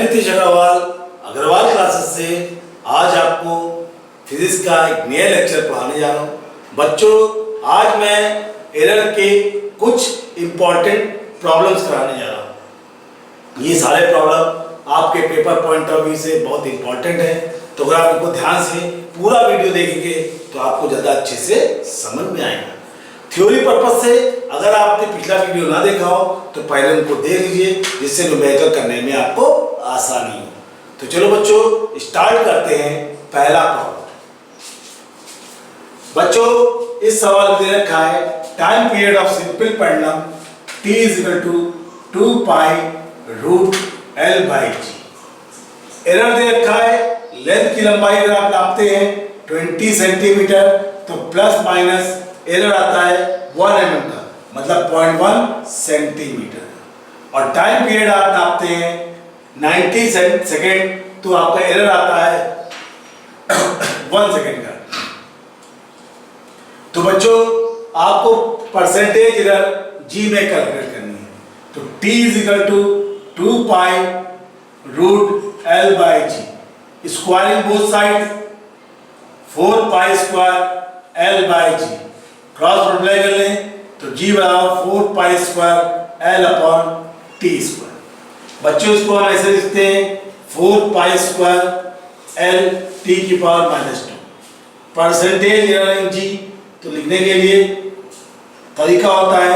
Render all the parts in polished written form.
Nitish Agarwal Agarwal classes से आज आपको फिजिक्स का एक नया लेक्चर पढ़ाने जा रहा हूँ। बच्चों, आज मैं एरर के कुछ इम्पॉर्टेंट प्रॉब्लम्स कराने जा रहा हूँ। ये सारे प्रॉब्लम आपके पेपर पॉइंट ऑफ व्यू से बहुत इम्पॉर्टेंट है, तो अगर आप इनको ध्यान से पूरा वीडियो देखेंगे तो आपको ज़्यादा अच्छे से समझ में आएगा। थ्योरी पर्पज से अगर आपने पिछला वीडियो ना देखा हो तो पहले उनको देख लीजिए, जिससे न्यूमेरिकल करने में आपको आसानी हो। तो चलो बच्चों, स्टार्ट करते हैं पहला प्रॉब्लम। बच्चों, इस सवाल में दे रखा है time period of simple pendulum t = 2 pi root L by g. Error दे रखा है लेंथ की लंबाई अगर आप नापते हैं 20 सेंटीमीटर तो प्लस माइनस एरर आता है 1 mm का, मतलब 0.1 सेंटीमीटर। और टाइम पीरियड आप नापते हैं 90 सेकेंड तो आपका एरर आता है 1 सेकेंड का। तो बच्चों, आपको परसेंटेज एरर जी में कैलकुलेट करनी है। तो t = 2 pi root L by G, squaring both side 4 pi square L by G, cross multiply कर लें तो g बराबर 4 pi square L upon T square. बच्चों, इसको हम ऐसे लिखते हैं 4 पाई स्क्वायर L टी की power -2। Percentage error in G, तो लिखने के लिए तरीका होता है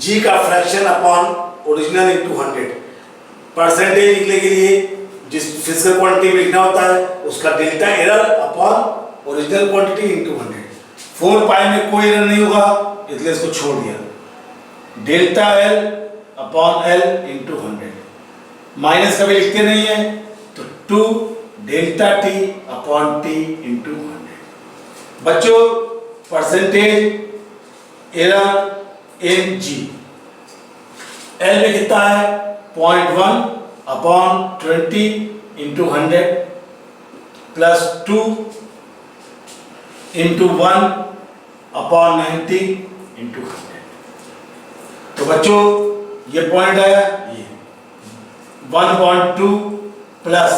g का fraction upon original into 100। Percentage लिखने के लिए जिस फिजिकल क्वांटिटी में लिखना होता है उसका delta error upon original quantity into 100। 4 pi में कोई एरर नहीं होगा इसलिए इसको छोड़ दिया। Delta L upon L into 100, minus कभी लिखते नहीं है तो 2 delta T upon T into 100। बच्चों, percentage error in G, L में कितना है 0.1 upon 20 into 100 plus 2 into 1 upon 90 into 100। तो बच्चों, ये पॉइंट आया, ये 1.2 प्लस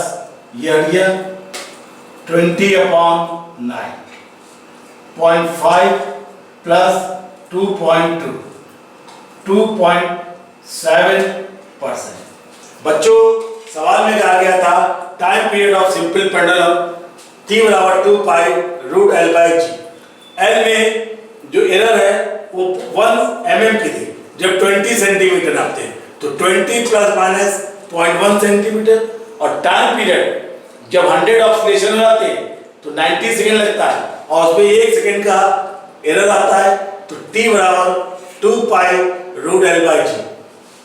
ये हट गया 20 अपॉन 9, 0.5 प्लस 2.2, 2.7%। बच्चों, सवाल में कहा गया था time period of simple pendulum t = 2 pi root L by G. L में जो एरर है वो 1 mm की थी। जब 20 सेंटीमीटर नापते हैं तो 20 प्लस माइनस 0.1 सेंटीमीटर, और टाइम पीरियड जब 100 ऑब्जर्वेशन हो जाते हैं तो 90 सेकेंड लगता है और उसमें 1 सेकेंड का एरर आता है। तो t = 2 pi root L by g.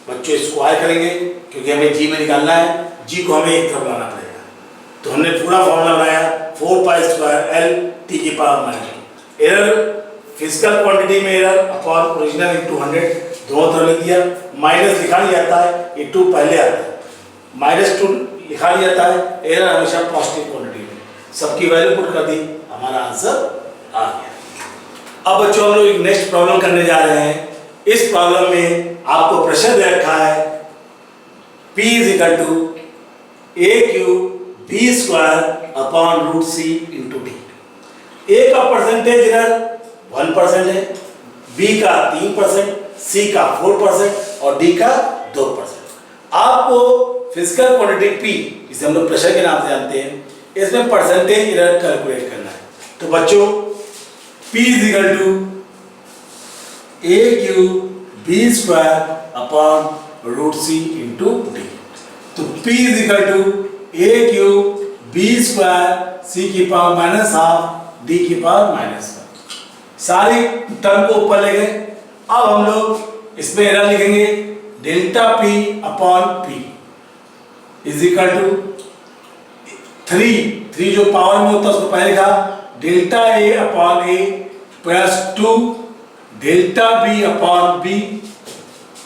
बच्चों, स्क्वायर करेंगे क्योंकि हमें जी में निकालना है, जी को हमें एक तरफ लाना पड़ेगा। तो हमने पूरा फॉर्मूला बनाया 4 पाई स्क्वायर L टी की पावर -2। एरर फिजिकल क्वांटिटी में एरर अपॉन ओरिजिनल इंटू 100 दोनों तरफ लिख दिया। माइनस लिखा नहीं जाता है, ये 2 पहले आता है, -2 लिखा नहीं जाता है। एरर हमेशा पॉजिटिव क्वांटिटी में, सबकी वैल्यू पुट कर दी, हमारा आंसर आ गया। अब बच्चों, हम लोग एक नेक्स्ट प्रॉब्लम करने जा रहे हैं। इस प्रॉब्लम में आपको प्रश्न दे रखा है P = AQ B² upon root C into D। A का परसेंटेज एरर 1% है, B का 3%, C का 4% और D का 2%। आपको फिजिकल क्वांटिटी P, इसे हम लोग प्रेशर के नाम से जानते हैं, इसमें परसेंटेज एरर कैलकुलेट करना है। तो बच्चों, P = AQ B² upon root C into D। तो P = AQ B² C की पावर -12 D की पावर -1। सारी टर्म को ऊपर ले गए। अब हम लोग इसमें एरर लिखेंगे डेल्टा P अपॉन P = 3 जो पावर में होता है उसको पहले लिखा delta A upon A plus 2 delta B upon B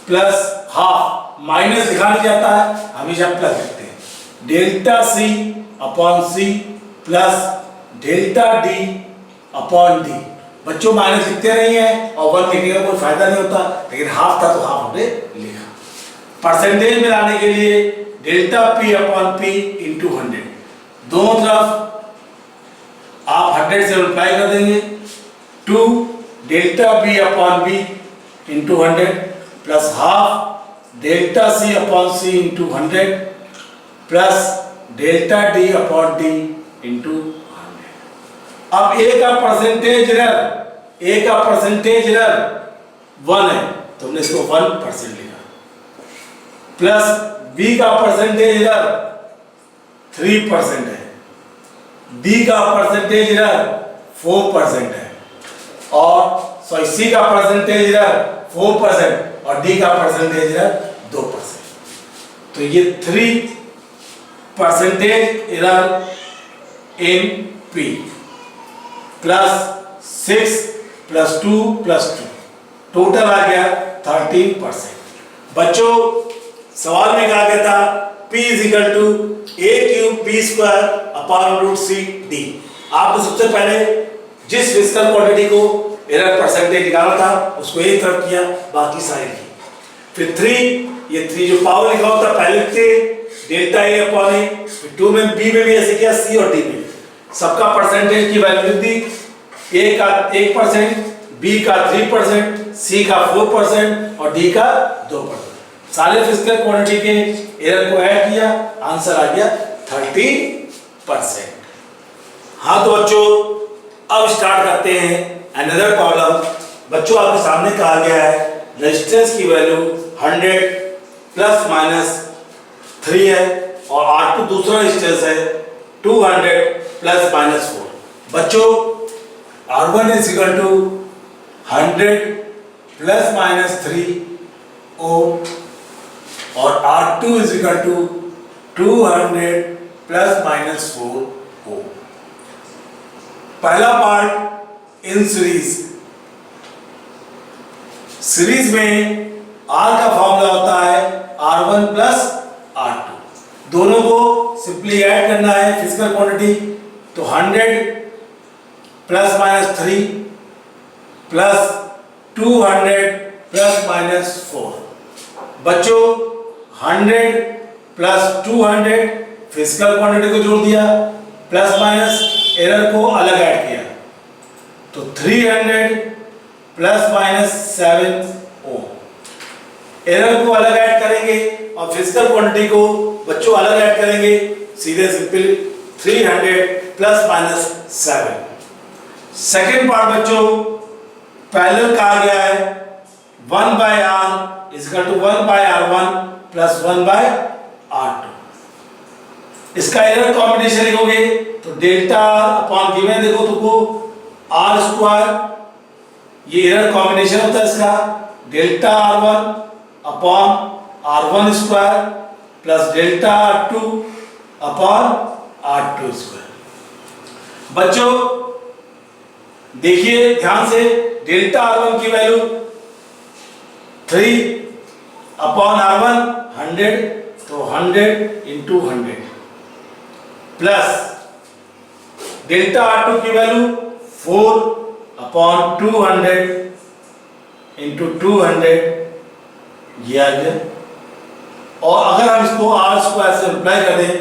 plus half. Minus लिखा नहीं जाता है, हमेशा प्लस लिखते हैं। Delta C upon C plus delta D upon D। बच्चों, माइनस लिखते नहीं है और 1 लिखने का कोई फायदा नहीं होता, लेकिन हाफ था तो हाफ हमने लिखा। परसेंटेज में लाने के लिए delta P upon P into 100, दोनों तरफ आप 100 से मल्टीप्लाई कर देंगे। 2 delta B upon B into 100 plus half delta C upon C into 100 plus delta D upon D into 100। अब A का परसेंटेज एरर 1 है तो हमने इसको 1% लिखा, प्लस B का परसेंटेज एरर 3% है, D का परसेंटेज एरर 4% है, और C का परसेंटेज एरर 4% और D का परसेंटेज एरर 2%। तो ये 3% error in P plus 6 plus 2 plus 2 total आ गया 13%। बच्चों सवाल में कहा गया था P is equal to a cube b square upon root C D. आपने सबसे पहले जिस फिजिकल क्वांटिटी को एरर परसेंटेज निकाला था उसको एक तरफ किया, बाकी सारे की। फिर 3, ये 3 जो पावर लिखा होता पहले थे डेल्टा a अपॉन a, फिर 2 में b में भी ऐसे किया, c और d में सबका परसेंटेज की वैल्यू लिख दी। a का 1%, b का 3%, c का 4% और d का 2%। सारे फिजिकल क्वांटिटी के एरर को ऐड किया, आंसर आ गया 30%। हाँ तो बच्चों अब स्टार्ट करते हैं अनदर प्रॉब्लम। बच्चों आपके सामने कहा गया है रेजिस्टेंस की वैल्यू 100 प्लस माइनस 3 है और R2 दूसरा रेजिस्टेंस है 200 प्लस माइनस 4। बच्चों R1 is equal to 100 plus minus 3 ohm और R2 is equal to 200 plus minus 4 ohm. पहला पार्ट इन सीरीज में R का फॉर्मूला होता है R1 प्लस R2, दोनों को सिंपली ऐड करना है फिजिकल क्वांटिटी। तो 100 plus minus 3 plus 200 plus minus 4। बच्चों 100 प्लस 200 फिजिकल क्वांटिटी को जोड़ दिया, प्लस माइनस एरर को अलग ऐड किया, तो 300 प्लस माइनस 7 ओम। एरर को अलग ऐड करेंगे और फिजिकल क्वांटिटी को बच्चों अलग ऐड करेंगे, सीधे simple 300 plus minus 7। Second part बच्चों पैरेलल कहा गया है 1 by R is equal to 1 by R1 plus 1 by R2। इसका एरर कॉम्बिनेशन लिखोगे तो डेल्टा अपॉन गिवन देखो तुमको R स्क्वायर, ये एरर कॉम्बिनेशन होता है इसका, delta R1 upon R1 square plus delta R2 upon R2 square. बच्चों देखिए ध्यान से, डेल्टा R1 की वैल्यू 3 अपॉन R1 100, तो 100 इंटू 100 प्लस डेल्टा R2 की वैल्यू 4 अपॉन 200 इंटू 200, ये आ गया। और अगर हम इसको R स्क्वायर से मल्टीप्लाई कर दें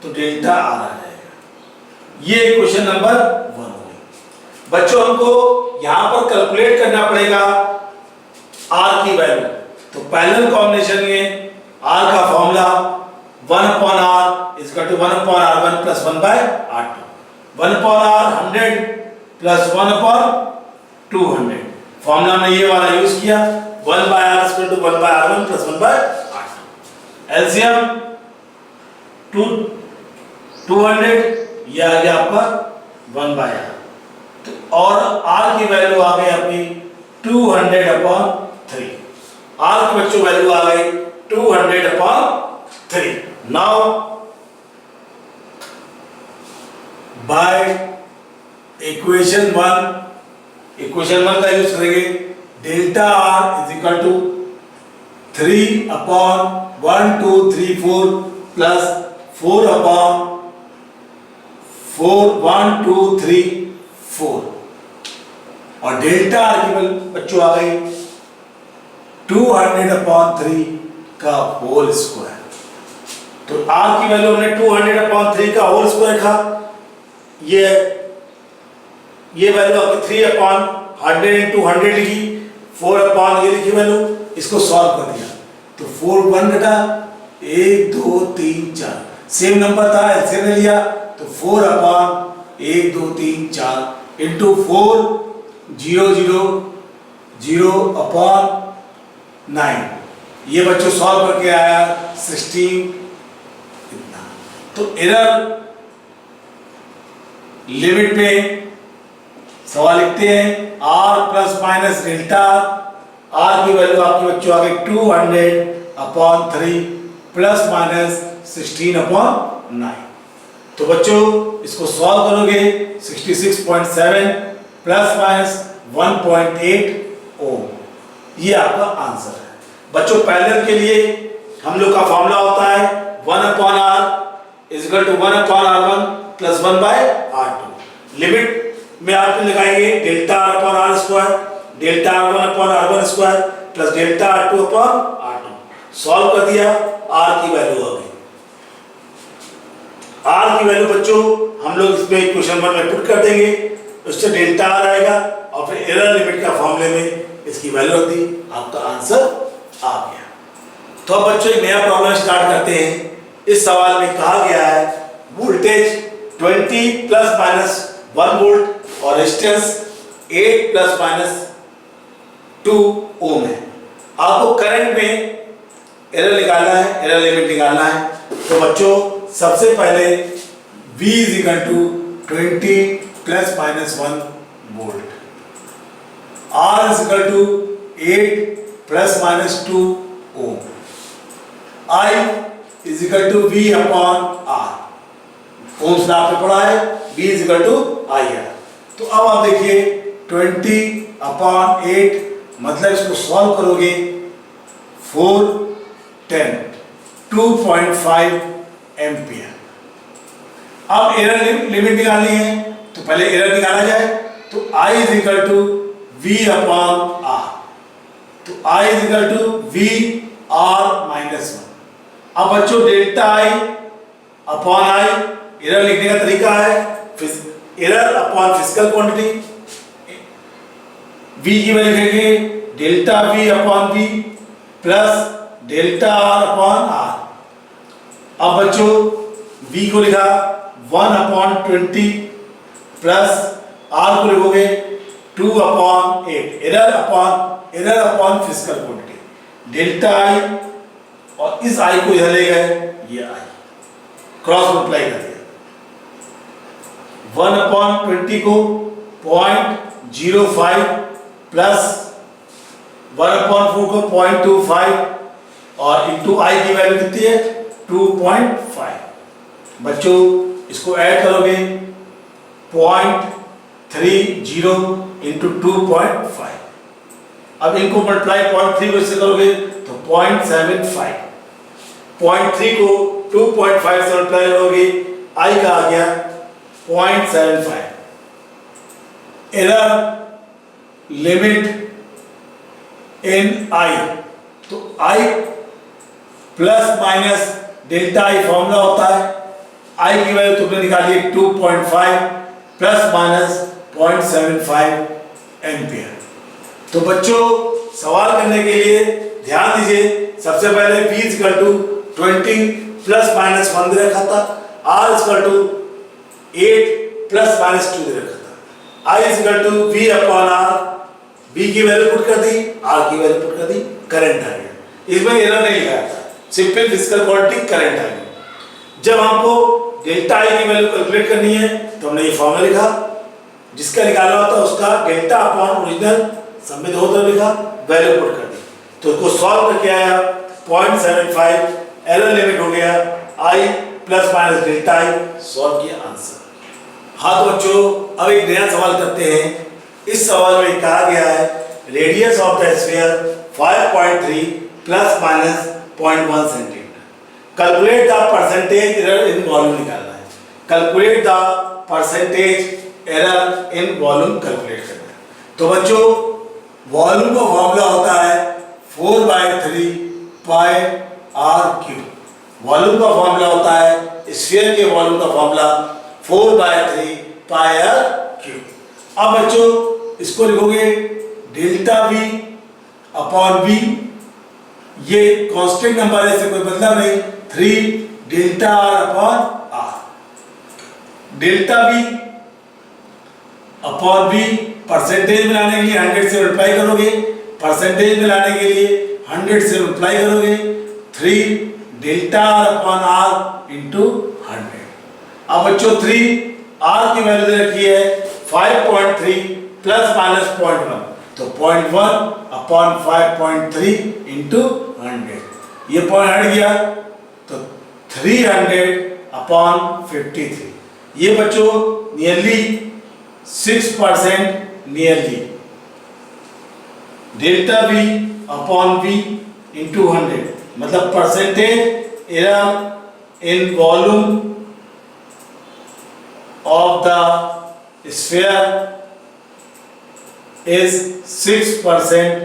तो डेल्टा R आ जाएगा। ये क्वेश्चन नंबर 1 हो गया। बच्चों हमको यहां पर कैलकुलेट करना पड़ेगा R की वैल्यू। तो पैरेलल कॉम्बिनेशन में R का formula 1 upon R is equal to 1 upon R1 plus 1 by R2। 1 upon R 100 plus 1 upon 200। Formula में ये वाला यूज किया, 1 by R is equal to 1 by R1 plus 1 by R2। LCM 200, ये आ गया आपका 1 by R। तो और R की वैल्यू आ गई अपनी 200 अपॉन 3। R की बच्चों वैल्यू आ गई 200 अपॉन 3। नाउ बाय इक्वेशन 1 का यूज करेंगे, delta R is equal to 3 upon 1 2 3 4 plus 4 upon 4 1 2 3 4 और डेल्टा R की वैल्यू बच्चों आ गई 200 अपॉन 3 का होल स्क्वायर। तो r की वैल्यू हमने 200/3 का होल स्क्वायर रखा, ये वैल्यू आपकी 3/100 into 100 लिखी, 4 ये लिखी वैल्यू, इसको सॉल्व कर दिया तो 4 1 घटा 1 2 3 4, सेम नंबर था एलसीएम ने लिया तो 4/1 2 3 4 इंटू 4 0 0 0/9, ये बच्चों सॉल्व करके आया 16 इतना। तो एरर लिमिट में सवाल लिखते हैं r plus minus delta, r की वैल्यू आपकी बच्चों आ गई 200/3 प्लस माइनस 16/9। तो बच्चों इसको सॉल्व करोगे 66.7 प्लस माइनस 1.8 ओम, ये आपका आंसर है। बच्चों पैरेलल के लिए हम लोग का फॉर्मूला होता है 1/r is equal to 1/r1 plus 1/r2। Limit में आप लगाएंगे delta r/r square, delta r1/r1 square plus delta r2/r2। Solve कर दिया, r की वैल्यू आ गई। r की वैल्यू बच्चों हम लोग इसमें इक्वेशन 1 में पुट कर देंगे, उससे डेल्टा r आएगा और फिर एरर लिमिट का फॉर्मूले में इसकी वैल्यू होती, आपका आंसर आ गया। तो अब बच्चों एक नया प्रॉब्लम स्टार्ट करते हैं। इस सवाल में कहा गया है वोल्टेज 20 प्लस माइनस 1 वोल्ट और रेजिस्टेंस 8 प्लस माइनस 2 ओम है। आपको करंट में एरर निकालना है, एरर लिमिट निकालना है। तो बच्चों सबसे पहले V is equal to 20 plus minus 1 volt, R is equal to 8 plus minus 2 ohm, I is equal to V upon R, ohm's law आपने पढ़ा है, V is equal to IR। तो अब आप देखिए 20/8 मतलब इसको सॉल्व करोगे 4 10 2.5 एम्पियर। अब एरर लिमिट निकालनी है तो पहले एरर निकाला जाए, तो I is equal to V upon R, तो I is equal to V R minus 1। अब बच्चों delta I upon I, error लिखने का तरीका है error upon physical quantity, V की वैल्यु लिखेंगे delta V upon V plus delta R upon R। अब बच्चों V को लिखा 1/20 प्लस R को लिखोगे 2/8, error upon physical quantity, delta I और इस I को इधर ले गए, ये I क्रॉस मल्टीप्लाई कर दिया, 1/20 को 0.05 प्लस 1/4 को 0.25 और इंटू I की वैल्यू कितनी है 2.5। बच्चों इसको ऐड करोगे 0.30 इंटू 2.5। अब इनको मल्टीप्लाई 0.3 को इससे करोगे तो 0.75, 0.3 को 2.5 से मल्टीप्लाई करोगे I का आ गया 0.75। एरर लिमिट इन I, तो I plus minus delta I formula होता है, I की वैल्यू तुमने निकाली 2.5 प्लस माइनस 0.75 एम्पियर। तो बच्चों सवाल करने के लिए ध्यान दीजिए, सबसे पहले V is equal to 20 plus minus 1 दे रखा था, R is equal to 8 plus minus 2 दे रखा था, I is equal to V upon R, B की वैल्यू पुट कर दी, R की वैल्यू पुट कर दी, करंट आ गया। इसमें एरर नहीं लिखा था, सिंपल फिजिकल क्वांटिटी करंट आ गया। जब हमको डेल्टा I की वैल्यू कैलकुलेट करनी है तो हमने ये फॉर्मूला लिखा, जिसका निकालना होता है उसका डेल्टा अपॉन ओरिजिनल सब में दो तरफ लिखा, वैल्यू पुट कर दी, तो उसको सॉल्व करके आया 0.75, एरर लिमिट हो गया I plus minus delta I, solve किया आंसर। हाँ तो बच्चों अब एक नया सवाल करते हैं। इस सवाल में कहा गया है radius of the sphere 5.3 plus minus 0.1 centimetre. Calculate the percentage error in volume निकालना है, calculate the percentage error in volume calculate करना है। तो बच्चों वॉल्यूम का फॉर्मूला होता है 4/3 पाई r क्यूब। वॉल्यूम का फॉर्मूला होता है, स्फीयर के वॉल्यूम का फॉर्मूला 4/3 पाई आर क्यूब। अब बच्चों इसको लिखोगे डेल्टा V अपॉन V, ये कांस्टेंट नंबर है, इससे कोई मतलब नहीं, 3 delta R upon R। Delta V upon V percentage में लाने के लिए 100 से मल्टीप्लाई करोगे, परसेंटेज में लाने के लिए 100 से मल्टीप्लाई करोगे, 3 delta R upon R into 100। अब बच्चों 3 R की वैल्यू दे रखी है 5.3 प्लस माइनस 0.1, तो 0.1 अपॉन 5.3 इंटू 100, ये पॉइंट हट गया तो 300 अपॉन 53। ये बच्चों nearly 6%, nearly delta V upon V into 100, मतलब percentage error in volume of the sphere is 6%,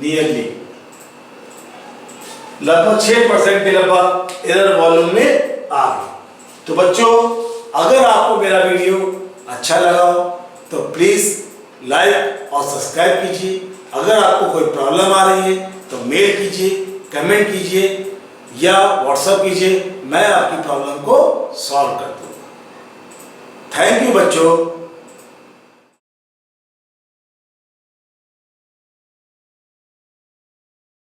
nearly, लगभग 6% के लगभग एरर वॉल्यूम में आ गई। तो बच्चों अगर आपको मेरा वीडियो अच्छा लगा हो तो प्लीज लाइक और सब्सक्राइब कीजिए। अगर आपको कोई प्रॉब्लम आ रही है तो मेल कीजिए, कमेंट कीजिए या व्हाट्सएप कीजिए, मैं आपकी प्रॉब्लम को सॉल्व कर दूंगा। थैंक यू बच्चों।